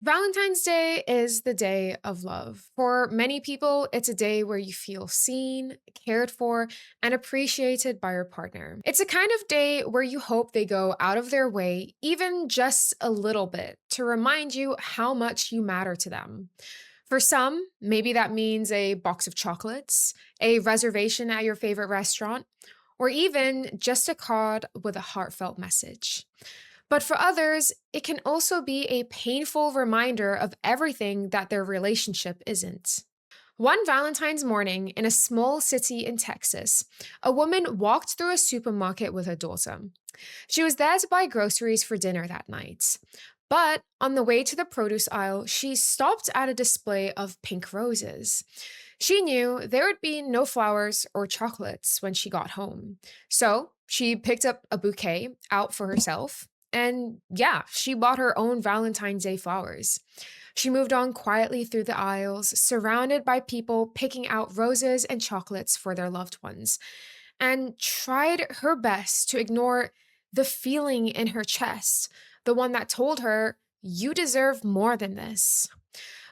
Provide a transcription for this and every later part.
Valentine's Day is the day of love. For many people, it's a day where you feel seen, cared for, and appreciated by your partner. It's a kind of day where you hope they go out of their way, even just a little bit, to remind you how much you matter to them. For some, maybe that means a box of chocolates, a reservation at your favorite restaurant, or even just a card with a heartfelt message. But for others, it can also be a painful reminder of everything that their relationship isn't. One Valentine's morning in a small city in Texas, a woman walked through a supermarket with her daughter. She was there to buy groceries for dinner that night. But on the way to the produce aisle, she stopped at a display of pink roses. She knew there would be no flowers or chocolates when she got home. So she picked up a bouquet out for herself. And yeah, she bought her own Valentine's Day flowers. She moved on quietly through the aisles, surrounded by people picking out roses and chocolates for their loved ones, and tried her best to ignore the feeling in her chest, the one that told her, "You deserve more than this."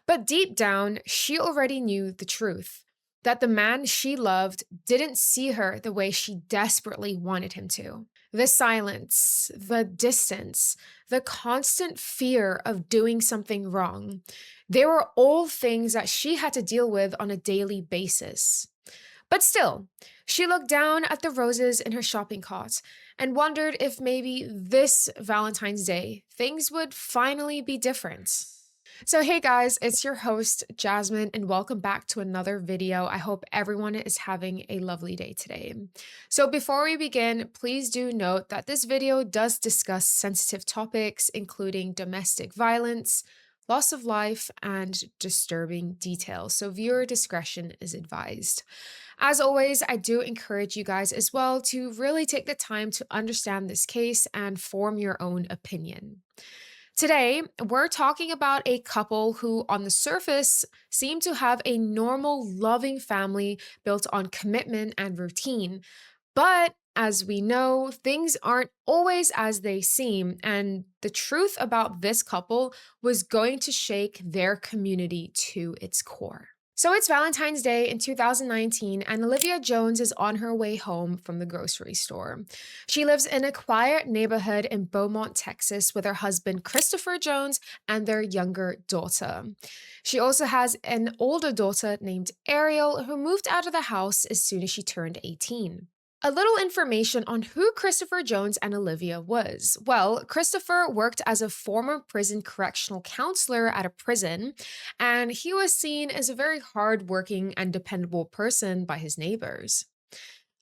But deep down, she already knew the truth that the man she loved didn't see her the way she desperately wanted him to. The silence, the distance, the constant fear of doing something wrong, they were all things that she had to deal with on a daily basis. But still, she looked down at the roses in her shopping cart and wondered if maybe this Valentine's Day things would finally be different. So, hey guys, it's your host, Jasmine, and welcome back to another video. I hope everyone is having a lovely day today. So, before we begin, please do note that this video does discuss sensitive topics, including domestic violence, loss of life, and disturbing details. So, viewer discretion is advised. As always, I do encourage you guys as well to really take the time to understand this case and form your own opinion. Today, we're talking about a couple who, on the surface, seem to have a normal, loving family built on commitment and routine. But as we know, things aren't always as they seem, and the truth about this couple was going to shake their community to its core. So it's Valentine's Day in 2019, and Olivia Jones is on her way home from the grocery store. She lives in a quiet neighborhood in Beaumont, Texas, with her husband Christopher Jones and their younger daughter. She also has an older daughter named Ariel, who moved out of the house as soon as she turned 18. A little information on who Christopher Jones and Olivia was. Well, Christopher worked as a former prison correctional counselor at a prison, and he was seen as a very hardworking and dependable person by his neighbors.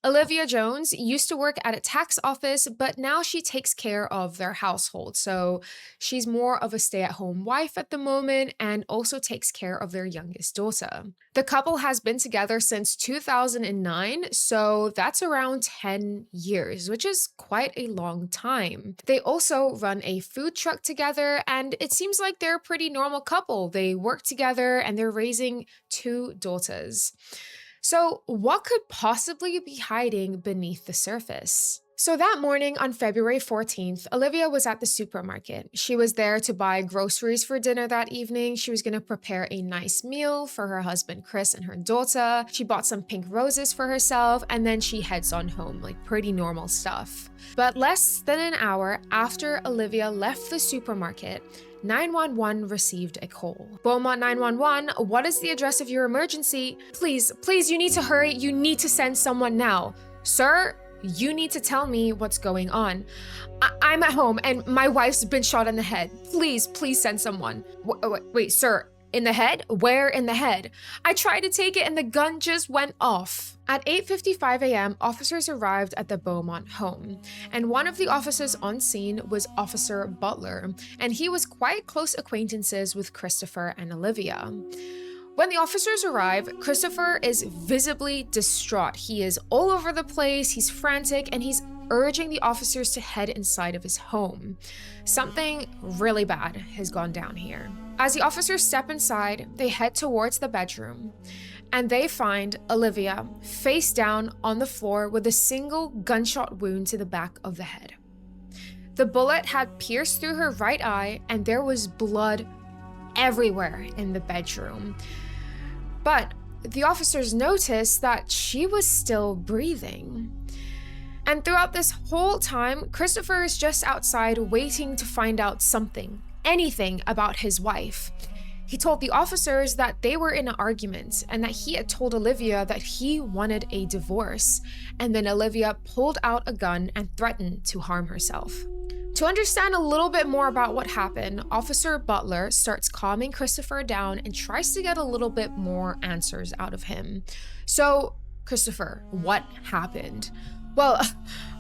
Olivia Jones used to work at a tax office, but now she takes care of their household. So she's more of a stay at home wife at the moment and also takes care of their youngest daughter. The couple has been together since 2009, so that's around 10 years, which is quite a long time. They also run a food truck together, and it seems like they're a pretty normal couple. They work together and they're raising two daughters. So, what could possibly be hiding beneath the surface? So, that morning on February 14th, Olivia was at the supermarket. She was there to buy groceries for dinner that evening. She was going to prepare a nice meal for her husband Chris and her daughter. She bought some pink roses for herself, and then she heads on home, like pretty normal stuff. But less than an hour after Olivia left the supermarket, 911 received a call. Beaumont 911, what is the address of your emergency? Please, you need to hurry. You need to send someone now. Sir, you need to tell me what's going on. I'm at home and my wife's been shot in the head. Please send someone. Wait, sir, in the head? Where in the head? I tried to take it and the gun just went off. At 8:55 a.m., officers arrived at the Beaumont home, and one of the officers on scene was Officer Butler, and he was quite close acquaintances with Christopher and Olivia. When the officers arrive, Christopher is visibly distraught. He is all over the place, he's frantic, and he's urging the officers to head inside of his home. Something really bad has gone down here. As the officers step inside, they head towards the bedroom, and they find Olivia face down on the floor with a single gunshot wound to the back of the head. The bullet had pierced through her right eye, and there was blood everywhere in the bedroom. But the officers noticed that she was still breathing. And throughout this whole time, Christopher is just outside waiting to find out something, anything about his wife. He told the officers that they were in an argument and that he had told Olivia that he wanted a divorce. And then Olivia pulled out a gun and threatened to harm herself. To understand a little bit more about what happened, Officer Butler starts calming Christopher down and tries to get a little bit more answers out of him. So, Christopher, what happened? Well,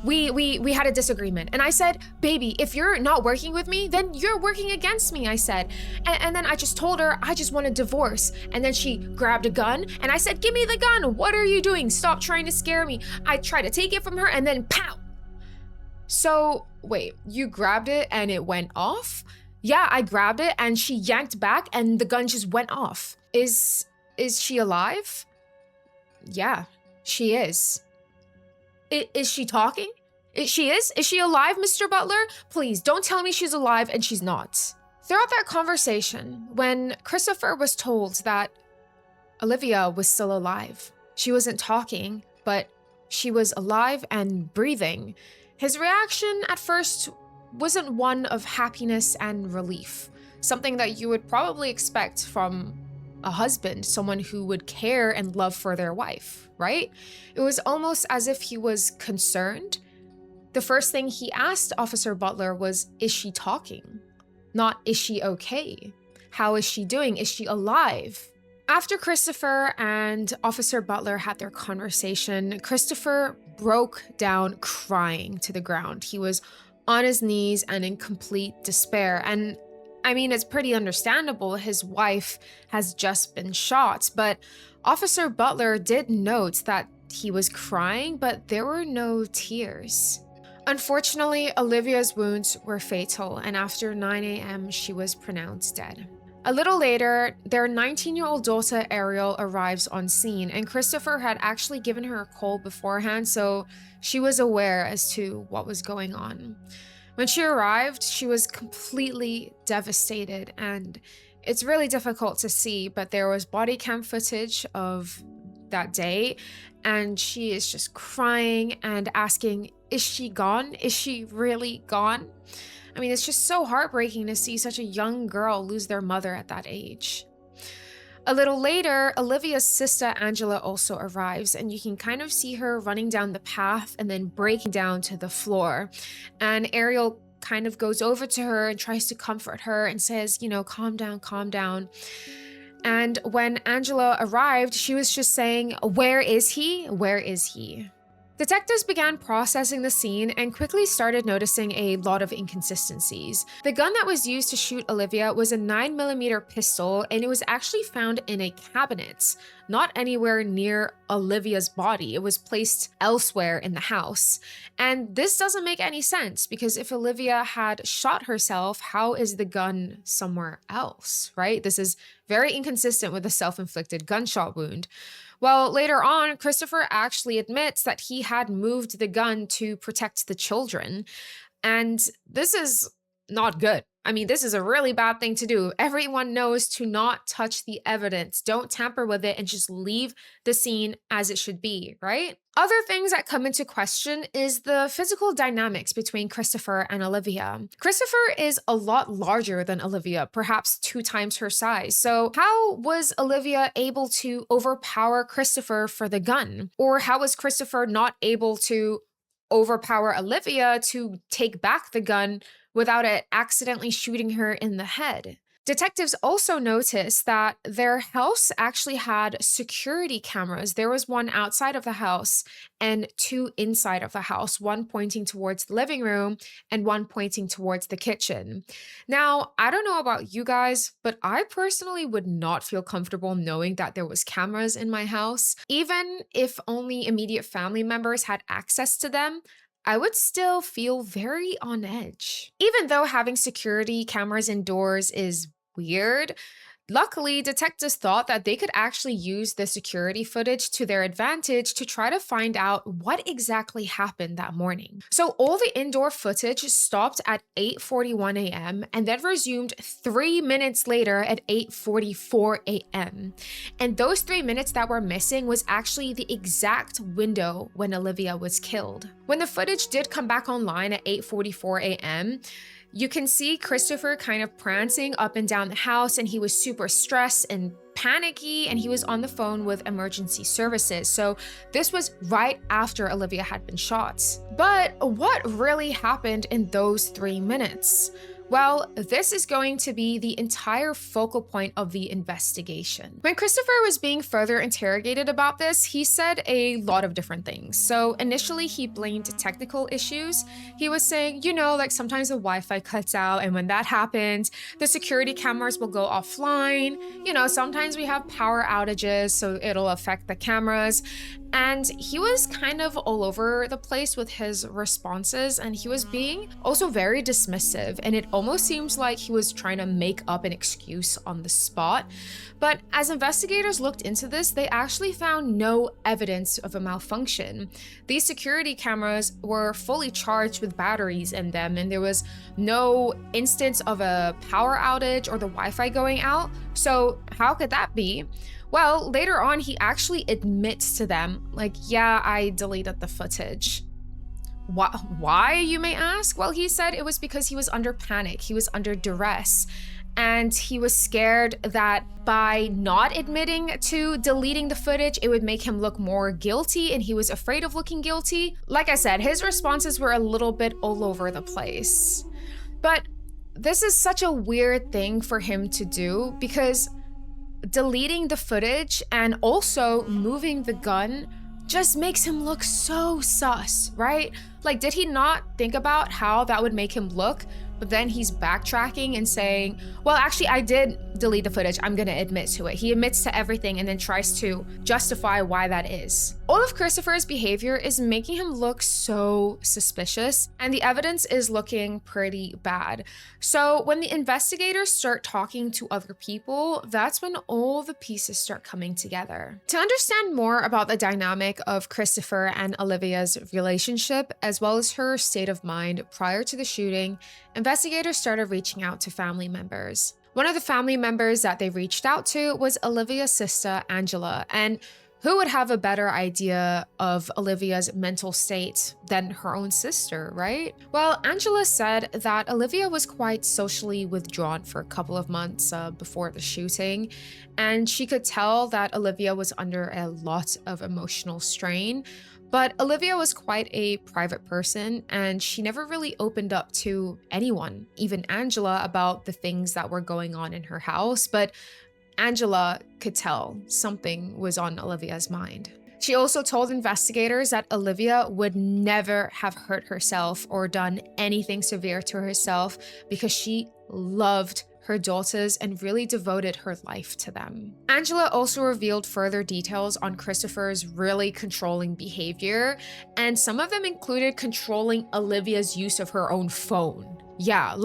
we had a disagreement. And I said, baby, if you're not working with me, then you're working against me, I said. And then I just told her I just want a divorce. And then she grabbed a gun and I said, give me the gun. What are you doing? Stop trying to scare me. I tried to take it from her and then pow. So wait, you grabbed it and it went off? Yeah, I grabbed it and she yanked back and the gun just went off. Is she alive? Yeah, she is. Is she talking? She is? Is she alive, Mr. Butler? Please, don't tell me she's alive and she's not. Throughout that conversation, when Christopher was told that Olivia was still alive, she wasn't talking, but she was alive and breathing, his reaction at first wasn't one of happiness and relief, something that you would probably expect from a husband, someone who would care and love for their wife, right? It was almost as if he was concerned. The first thing he asked Officer Butler was, is she talking? Not, is she okay? How is she doing? Is she alive? After Christopher and Officer Butler had their conversation, Christopher broke down crying to the ground. He was on his knees and in complete despair. And I mean, it's pretty understandable. His wife has just been shot, but Officer Butler did note that he was crying, but there were no tears. Unfortunately, Olivia's wounds were fatal, and after 9 a.m., she was pronounced dead. A little later, their 19-year-old daughter, Ariel, arrives on scene, and Christopher had actually given her a call beforehand, so she was aware as to what was going on. When she arrived, she was completely devastated, and it's really difficult to see, but there was body cam footage of that day, and she is just crying and asking, is she gone? Is she really gone? I mean, it's just so heartbreaking to see such a young girl lose their mother at that age. A little later, Olivia's sister Angela also arrives, and you can kind of see her running down the path and then breaking down to the floor. And Ariel kind of goes over to her and tries to comfort her and says, you know, calm down, calm down. And when Angela arrived, she was just saying, where is he? Where is he? Detectives began processing the scene and quickly started noticing a lot of inconsistencies. The gun that was used to shoot Olivia was a 9mm pistol, and it was actually found in a cabinet, not anywhere near Olivia's body. It was placed elsewhere in the house. And this doesn't make any sense, because if Olivia had shot herself, how is the gun somewhere else, right? This is very inconsistent with a self-inflicted gunshot wound. Well, later on, Christopher actually admits that he had moved the gun to protect the children. And this is not good. I mean, this is a really bad thing to do. Everyone knows to not touch the evidence. Don't tamper with it and just leave the scene as it should be, right? Other things that come into question is the physical dynamics between Christopher and Olivia. Christopher is a lot larger than Olivia, perhaps 2 times her size. So how was Olivia able to overpower Christopher for the gun? Or how was Christopher not able to overpower Olivia to take back the gun without it accidentally shooting her in the head? Detectives also noticed that their house actually had security cameras. There was one outside of the house and 2 inside of the house, one pointing towards the living room and one pointing towards the kitchen. Now, I don't know about you guys, but I personally would not feel comfortable knowing that there was cameras in my house. Even if only immediate family members had access to them, I would still feel very on edge. Even though having security cameras indoors is weird, Luckily, detectives thought that they could actually use the security footage to their advantage to try to find out what exactly happened that morning. So all the indoor footage stopped at 8:41 a.m. and then resumed 3 minutes later at 8:44 a.m. And those 3 minutes that were missing was actually the exact window when Olivia was killed. When the footage did come back online at 8:44 a.m., you can see Christopher kind of prancing up and down the house, and he was super stressed and panicky, and he was on the phone with emergency services. So this was right after Olivia had been shot. But what really happened in those 3 minutes? Well, this is going to be the entire focal point of the investigation. When Christopher was being further interrogated about this, he said a lot of different things. So initially, he blamed technical issues. He was saying, like sometimes the Wi-Fi cuts out, and when that happens, the security cameras will go offline. Sometimes we have power outages, so it'll affect the cameras. And he was kind of all over the place with his responses, and he was being also very dismissive, and it almost seems like he was trying to make up an excuse on the spot. But as investigators looked into this, they actually found no evidence of a malfunction. These security cameras were fully charged with batteries in them, and there was no instance of a power outage or the Wi-Fi going out. So how could that be? Well, later on, he actually admits to them, yeah, I deleted the footage. Why, you may ask? Well, he said it was because he was under panic, he was under duress, and he was scared that by not admitting to deleting the footage, it would make him look more guilty, and he was afraid of looking guilty. Like I said, his responses were a little bit all over the place. But this is such a weird thing for him to do, because deleting the footage and also moving the gun just makes him look so sus, right? Did he not think about how that would make him look? But then he's backtracking and saying, well, actually, I did delete the footage. I'm gonna admit to it. He admits to everything and then tries to justify why that is. All of Christopher's behavior is making him look so suspicious, and the evidence is looking pretty bad. So when the investigators start talking to other people, that's when all the pieces start coming together. To understand more about the dynamic of Christopher and Olivia's relationship, as well as her state of mind prior to the shooting, investigators started reaching out to family members. One of the family members that they reached out to was Olivia's sister, Angela, and who would have a better idea of Olivia's mental state than her own sister, right? Well, Angela said that Olivia was quite socially withdrawn for a couple of months before the shooting, and she could tell that Olivia was under a lot of emotional strain. But Olivia was quite a private person, and she never really opened up to anyone, even Angela, about the things that were going on in her house. But Angela could tell something was on Olivia's mind. She also told investigators that Olivia would never have hurt herself or done anything severe to herself because she loved her daughters and really devoted her life to them. Angela also revealed further details on Christopher's really controlling behavior, and some of them included controlling Olivia's use of her own phone. Yeah,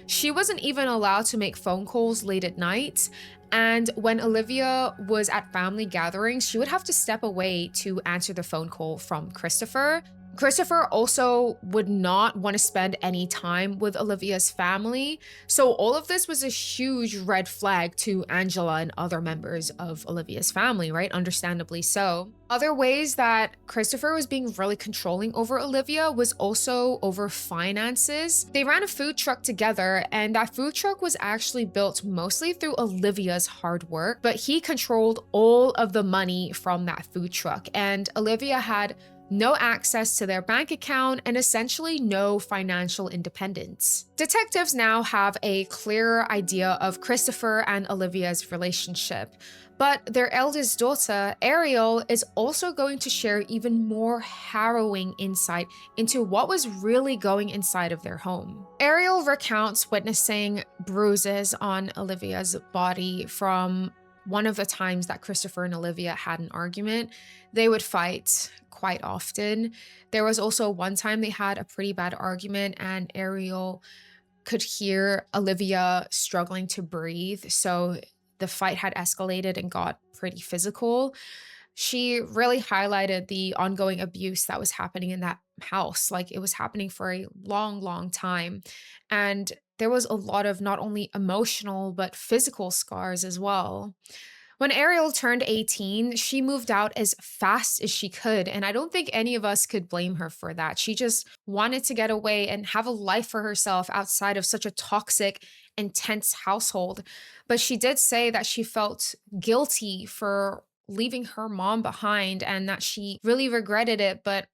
she wasn't even allowed to make phone calls late at night. And when Olivia was at family gatherings, she would have to step away to answer the phone call from Christopher. Christopher also would not want to spend any time with Olivia's family. So all of this was a huge red flag to Angela and other members of Olivia's family, right? Understandably so. Other ways that Christopher was being really controlling over Olivia was also over finances. They ran a food truck together, and that food truck was actually built mostly through Olivia's hard work, but he controlled all of the money from that food truck, and Olivia had no access to their bank account, and essentially no financial independence. Detectives now have a clearer idea of Christopher and Olivia's relationship, but their eldest daughter, Ariel, is also going to share even more harrowing insight into what was really going inside of their home. Ariel recounts witnessing bruises on Olivia's body from one of the times that Christopher and Olivia had an argument. They would fight quite often. There was also one time they had a pretty bad argument, and Ariel could hear Olivia struggling to breathe. So the fight had escalated and got pretty physical, she really highlighted the ongoing abuse that was happening in that house. Like it was happening for a long, long time. And there was a lot of not only emotional, but physical scars as well. When Ariel turned 18, she moved out as fast as she could. And I don't think any of us could blame her for that. She just wanted to get away and have a life for herself outside of such a toxic, intense household. But she did say that she felt guilty for leaving her mom behind and that she really regretted it. But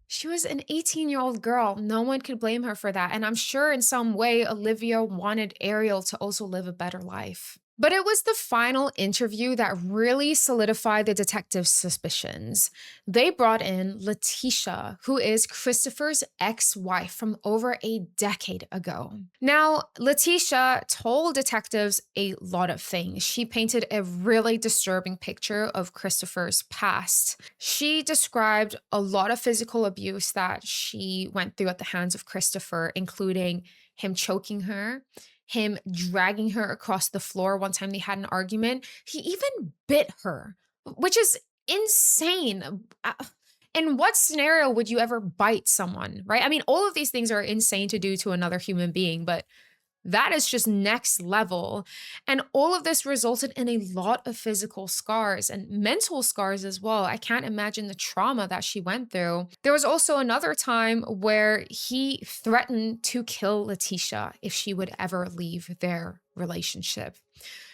she was an 18-year-old girl. No one could blame her for that. And I'm sure in some way, Olivia wanted Ariel to also live a better life. But it was the final interview that really solidified the detectives' suspicions. They brought in Letitia, who is Christopher's ex-wife from over a decade ago. Now, Letitia told detectives a lot of things. She painted a really disturbing picture of Christopher's past. She described a lot of physical abuse that she went through at the hands of Christopher, including him choking her, him dragging her across the floor. One time they had an argument. He even bit her, which is insane. In what scenario would you ever bite someone, right? I mean, all of these things are insane to do to another human being, but that is just next level. And all of this resulted in a lot of physical scars and mental scars as well. I can't imagine the trauma that she went through. There was also another time where he threatened to kill Letitia if she would ever leave their relationship.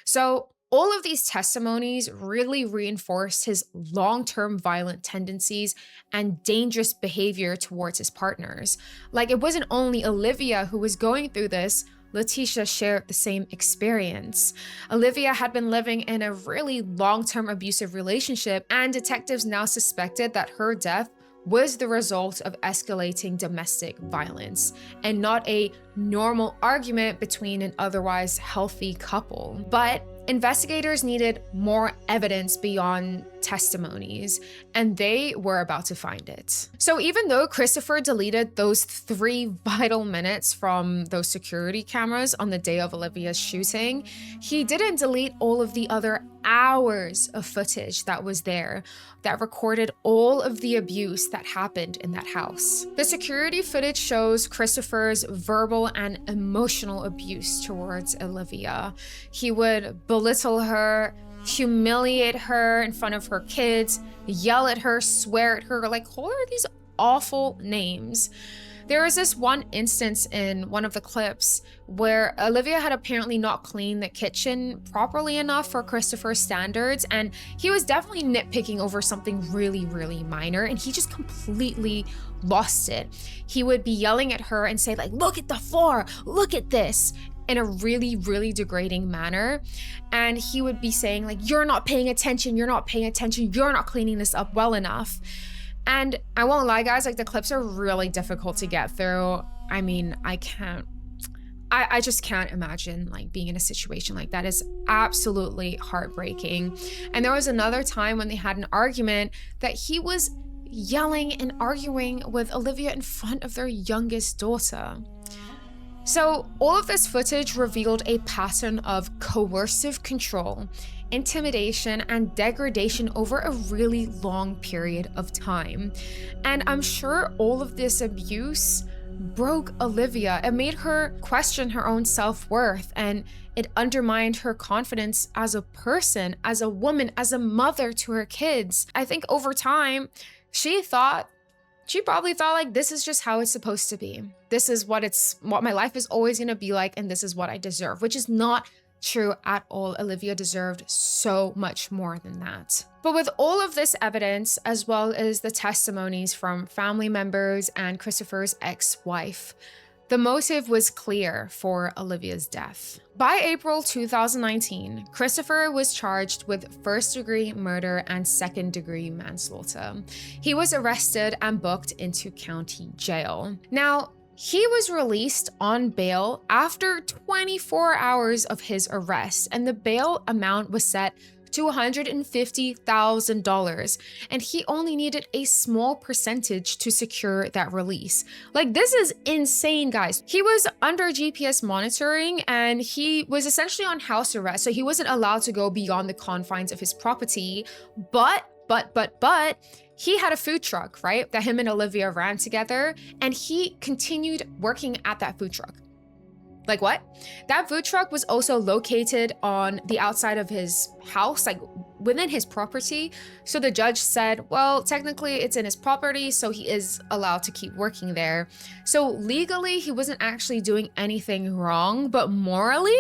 So all of these testimonies really reinforced his long-term violent tendencies and dangerous behavior towards his partners. Like it wasn't only Olivia who was going through this, Letitia shared the same experience. Olivia had been living in a really long-term abusive relationship, and detectives now suspected that her death was the result of escalating domestic violence and not a normal argument between an otherwise healthy couple. But investigators needed more evidence beyond testimonies, and they were about to find it. So even though Christopher deleted those 3 vital minutes from those security cameras on the day of Olivia's shooting, he didn't delete all of the other hours of footage that was there that recorded all of the abuse that happened in that house. The security footage shows Christopher's verbal and emotional abuse towards Olivia. He would belittle her, humiliate her in front of her kids, yell at her, swear at her, like call her these awful names. There was this one instance in one of the clips where Olivia had apparently not cleaned the kitchen properly enough for Christopher's standards, and he was definitely nitpicking over something really, really minor, and he just completely lost it. He would be yelling at her and say like, look at the floor, look at this, in a really, really degrading manner. And he would be saying like, you're not paying attention, you're not paying attention, you're not cleaning this up well enough. And I won't lie, guys, like the clips are really difficult to get through. I mean, I just can't imagine like being in a situation like that. It's absolutely heartbreaking. And there was another time when they had an argument that he was yelling and arguing with Olivia in front of their youngest daughter. So all of this footage revealed a pattern of coercive control, intimidation, and degradation over a really long period of time. And I'm sure all of this abuse broke Olivia. It made her question her own self-worth, and it undermined her confidence as a person, as a woman, as a mother to her kids. I think over time, she probably thought like, this is just how it's supposed to be. This is what my life is always gonna be like, and this is what I deserve, which is not true at all. Olivia deserved so much more than that. But with all of this evidence, as well as the testimonies from family members and Christopher's ex-wife, the motive was clear for Olivia's death. By April 2019, Christopher was charged with first-degree murder and second-degree manslaughter. He was arrested and booked into county jail. Now, he was released on bail after 24 hours of his arrest, and the bail amount was set to $150,000, and he only needed a small percentage to secure that release. Like, this is insane, guys. He was under GPS monitoring and he was essentially on house arrest, so he wasn't allowed to go beyond the confines of his property. But he had a food truck, right? That him and Olivia ran together, and he continued working at that food truck. Like what? That food truck was also located on the outside of his house, like within his property. So the judge said, well, technically it's in his property, so he is allowed to keep working there. So legally, he wasn't actually doing anything wrong, but morally,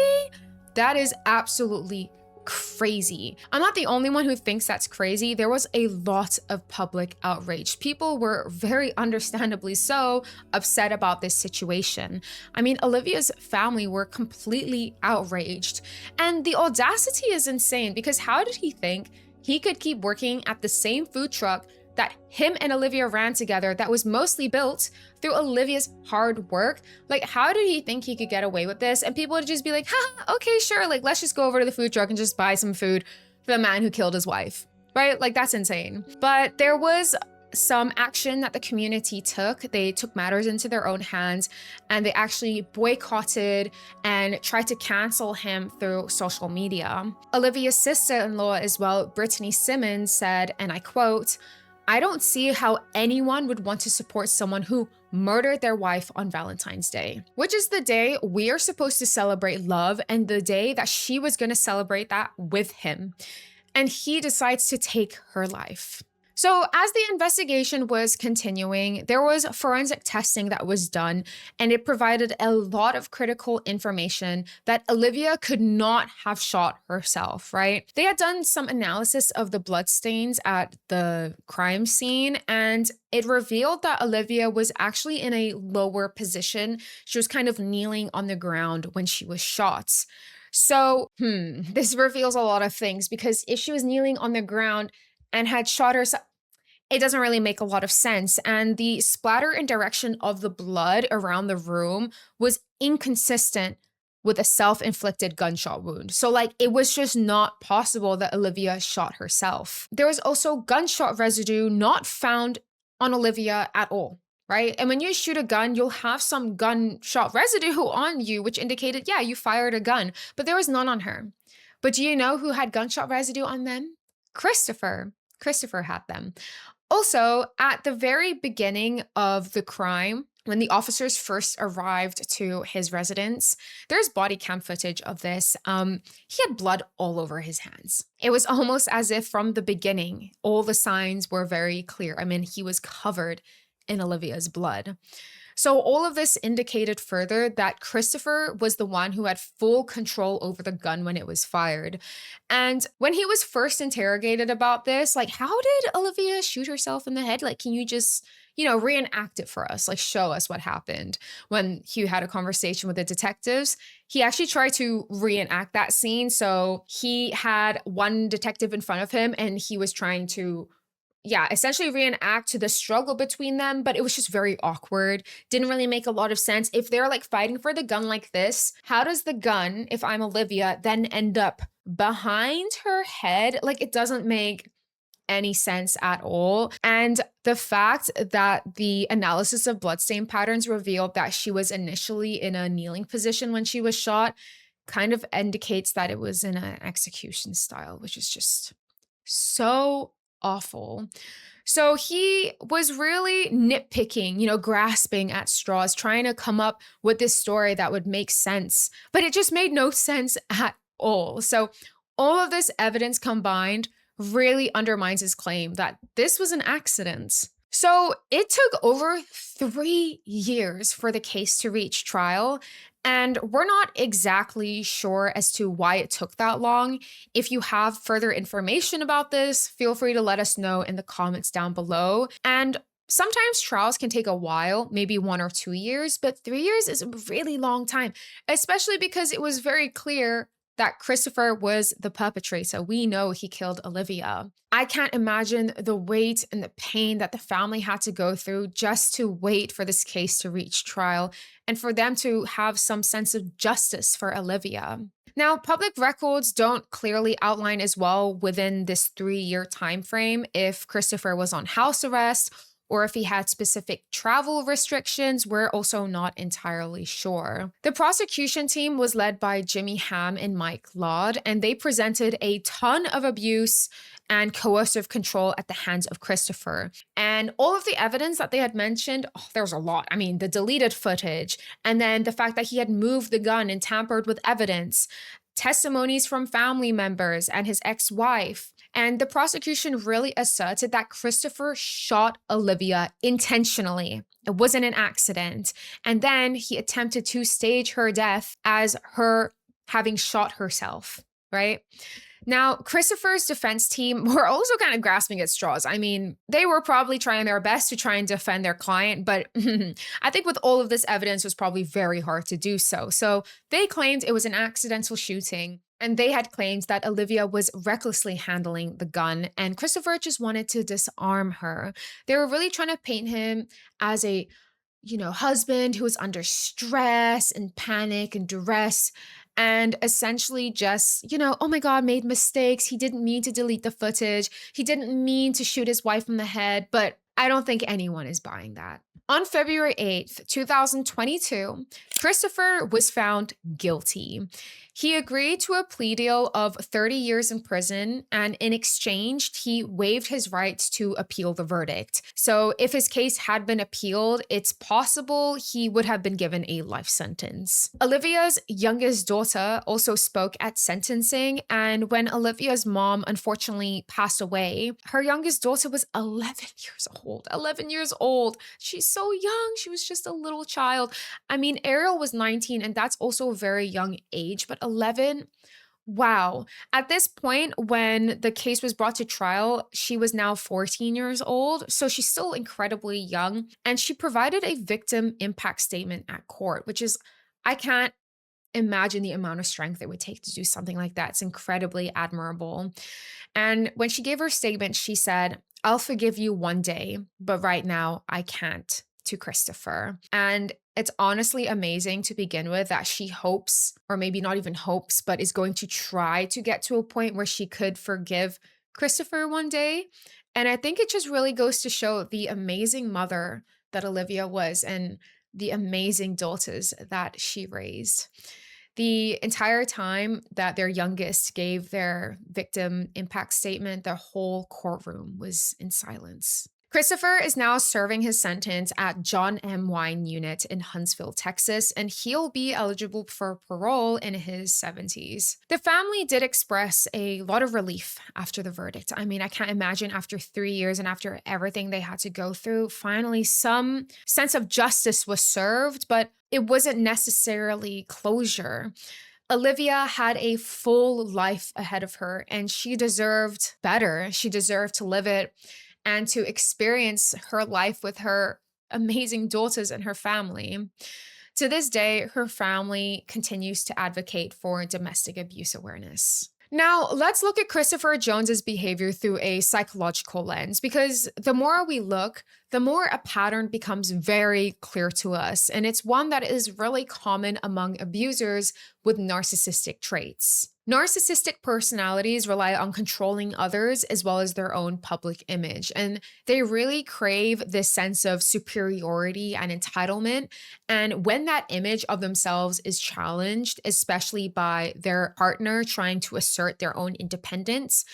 that is absolutely crazy. I'm not the only one who thinks that's crazy. There was a lot of public outrage. People were very understandably so upset about this situation. I mean, Olivia's family were completely outraged. And the audacity is insane, because how did he think he could keep working at the same food truck that him and Olivia ran together, that was mostly built through Olivia's hard work? Like, how did he think he could get away with this? And people would just be like, ha, okay, sure, like, let's just go over to the food truck and just buy some food for the man who killed his wife, right? Like, that's insane. But there was some action that the community took. They took matters into their own hands, and they actually boycotted and tried to cancel him through social media. Olivia's sister-in-law as well, Brittany Simmons, said, and I quote, "I don't see how anyone would want to support someone who murdered their wife on Valentine's Day," which is the day we are supposed to celebrate love, and the day that she was going to celebrate that with him. And he decides to take her life. So as the investigation was continuing, there was forensic testing that was done, and it provided a lot of critical information that Olivia could not have shot herself, right? They had done some analysis of the bloodstains at the crime scene, and it revealed that Olivia was actually in a lower position. She was kind of kneeling on the ground when she was shot. So, this reveals a lot of things, because if she was kneeling on the ground and had shot herself, it doesn't really make a lot of sense. And the splatter and direction of the blood around the room was inconsistent with a self-inflicted gunshot wound. So like, it was just not possible that Olivia shot herself. There was also gunshot residue not found on Olivia at all, right? And when you shoot a gun, you'll have some gunshot residue on you, which indicated, yeah, you fired a gun, but there was none on her. But do you know who had gunshot residue on them? Christopher. Christopher had them. Also, at the very beginning of the crime, when the officers first arrived to his residence, there's body cam footage of this. He had blood all over his hands. It was almost as if from the beginning, all the signs were very clear. I mean, he was covered in Olivia's blood. So all of this indicated further that Christopher was the one who had full control over the gun when it was fired. And when he was first interrogated about this, like, how did Olivia shoot herself in the head? Like, can you just, reenact it for us? Like, show us what happened. When he had a conversation with the detectives, he actually tried to reenact that scene. So he had one detective in front of him, and he was trying to essentially reenact to the struggle between them, but it was just very awkward. Didn't really make a lot of sense. If they're like fighting for the gun like this, how does the gun, if I'm Olivia, then end up behind her head? Like, it doesn't make any sense at all. And the fact that the analysis of bloodstain patterns revealed that she was initially in a kneeling position when she was shot kind of indicates that it was in an execution style, which is just so awful. So he was really nitpicking, grasping at straws, trying to come up with this story that would make sense, but it just made no sense at all. So all of this evidence combined really undermines his claim that this was an accident. So it took over 3 years for the case to reach trial, and we're not exactly sure as to why it took that long. If you have further information about this, feel free to let us know in the comments down below. And sometimes trials can take a while, maybe 1 or 2 years, but 3 years is a really long time, especially because it was very clear that Christopher was the perpetrator. We know he killed Olivia. I can't imagine the weight and the pain that the family had to go through just to wait for this case to reach trial and for them to have some sense of justice for Olivia. Now, public records don't clearly outline as well within this 3-year time frame if Christopher was on house arrest or if he had specific travel restrictions. We're also not entirely sure. The prosecution team was led by Jimmy Ham and Mike Laud, and they presented a ton of abuse and coercive control at the hands of Christopher. And all of the evidence that they had mentioned, oh, there's a lot. I mean, the deleted footage, and then the fact that he had moved the gun and tampered with evidence, testimonies from family members and his ex-wife. And the prosecution really asserted that Christopher shot Olivia intentionally. It wasn't an accident. And then he attempted to stage her death as her having shot herself, right? Now, Christopher's defense team were also kind of grasping at straws. I mean, they were probably trying their best to try and defend their client, but I think with all of this evidence, it was probably very hard to do so. So they claimed it was an accidental shooting, and they had claimed that Olivia was recklessly handling the gun, and Christopher just wanted to disarm her. They were really trying to paint him as a husband who was under stress and panic and duress and essentially just, oh my God, made mistakes. He didn't mean to delete the footage. He didn't mean to shoot his wife in the head, but I don't think anyone is buying that. On February 8th, 2022, Christopher was found guilty. He agreed to a plea deal of 30 years in prison, and in exchange, he waived his rights to appeal the verdict. So if his case had been appealed, it's possible he would have been given a life sentence. Olivia's youngest daughter also spoke at sentencing, and when Olivia's mom unfortunately passed away, her youngest daughter was 11 years old. 11 years old. She's so young. She was just a little child. I mean, Ariel was 19, and that's also a very young age, but 11, wow. At this point, when the case was brought to trial, she was now 14 years old, so she's still incredibly young, and she provided a victim impact statement at court, which is, I can't imagine the amount of strength it would take to do something like that. It's incredibly admirable. And when she gave her statement, she said, "I'll forgive you one day, but right now I can't," to Christopher. And it's honestly amazing to begin with that she hopes, or maybe not even hopes, but is going to try to get to a point where she could forgive Christopher one day. And I think it just really goes to show the amazing mother that Olivia was and the amazing daughters that she raised. The entire time that their youngest gave their victim impact statement, the whole courtroom was in silence. Christopher is now serving his sentence at John M. Wine Unit in Huntsville, Texas, and he'll be eligible for parole in his 70s. The family did express a lot of relief after the verdict. I mean, I can't imagine after 3 years and after everything they had to go through, finally some sense of justice was served, but it wasn't necessarily closure. Olivia had a full life ahead of her, and she deserved better. She deserved to live it and to experience her life with her amazing daughters and her family. To this day, her family continues to advocate for domestic abuse awareness. Now, let's look at Christopher Jones's behavior through a psychological lens, because the more we look, the more a pattern becomes very clear to us, and it's one that is really common among abusers with narcissistic traits. Narcissistic personalities rely on controlling others as well as their own public image, and they really crave this sense of superiority and entitlement. And when that image of themselves is challenged, especially by their partner trying to assert their own independence,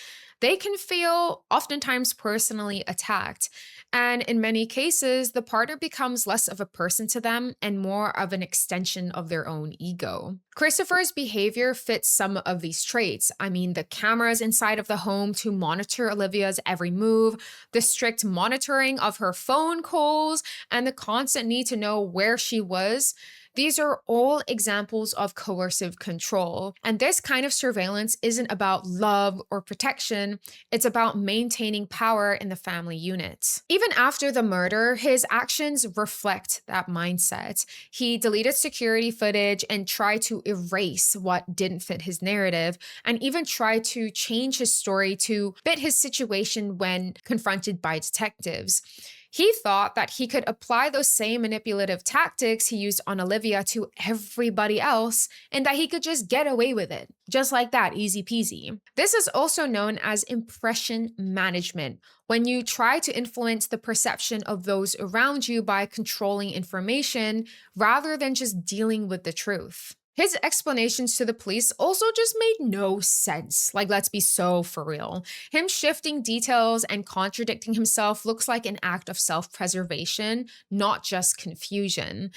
they can feel oftentimes personally attacked. And in many cases, the partner becomes less of a person to them and more of an extension of their own ego. Christopher's behavior fits some of these traits. I mean, the cameras inside of the home to monitor Olivia's every move, the strict monitoring of her phone calls, and the constant need to know where she was. These are all examples of coercive control. And this kind of surveillance isn't about love or protection, it's about maintaining power in the family unit. Even after the murder, his actions reflect that mindset. He deleted security footage and tried to erase what didn't fit his narrative, and even tried to change his story to fit his situation when confronted by detectives. He thought that he could apply those same manipulative tactics he used on Olivia to everybody else and that he could just get away with it. Just like that, easy peasy. This is also known as impression management, when you try to influence the perception of those around you by controlling information rather than just dealing with the truth. His explanations to the police also just made no sense. Like, let's be so for real. Him shifting details and contradicting himself looks like an act of self preservation, not just confusion.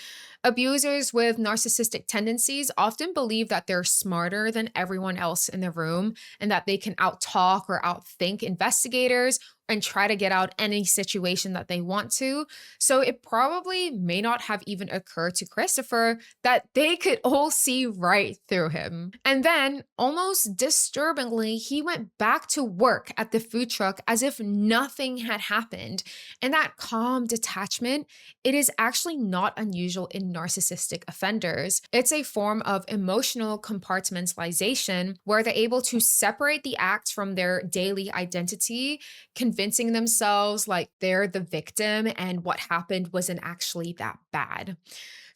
Abusers with narcissistic tendencies often believe that they're smarter than everyone else in the room and that they can outtalk or outthink investigators and try to get out any situation that they want to. So it probably may not have even occurred to Christopher that they could all see right through him. And then, almost disturbingly, he went back to work at the food truck as if nothing had happened. And that calm detachment, it is actually not unusual in narcissistic offenders. It's a form of emotional compartmentalization where they're able to separate the act from their daily identity, convincing themselves like they're the victim and what happened wasn't actually that bad.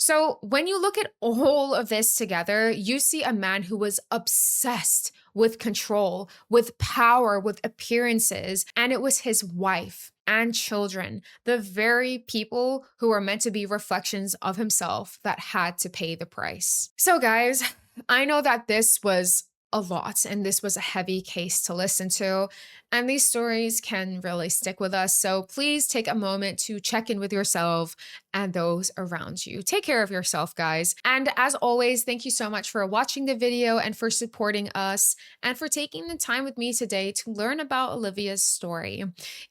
So, when you look at all of this together, you see a man who was obsessed with control, with power, with appearances, and it was his wife and children, the very people who were meant to be reflections of himself, that had to pay the price. So, guys, I know that this was a lot and this was a heavy case to listen to. And these stories can really stick with us. So please take a moment to check in with yourself and those around you. Take care of yourself, guys. And as always, thank you so much for watching the video and for supporting us and for taking the time with me today to learn about Olivia's story.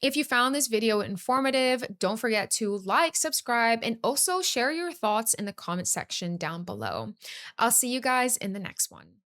If you found this video informative, don't forget to like, subscribe, and also share your thoughts in the comment section down below. I'll see you guys in the next one.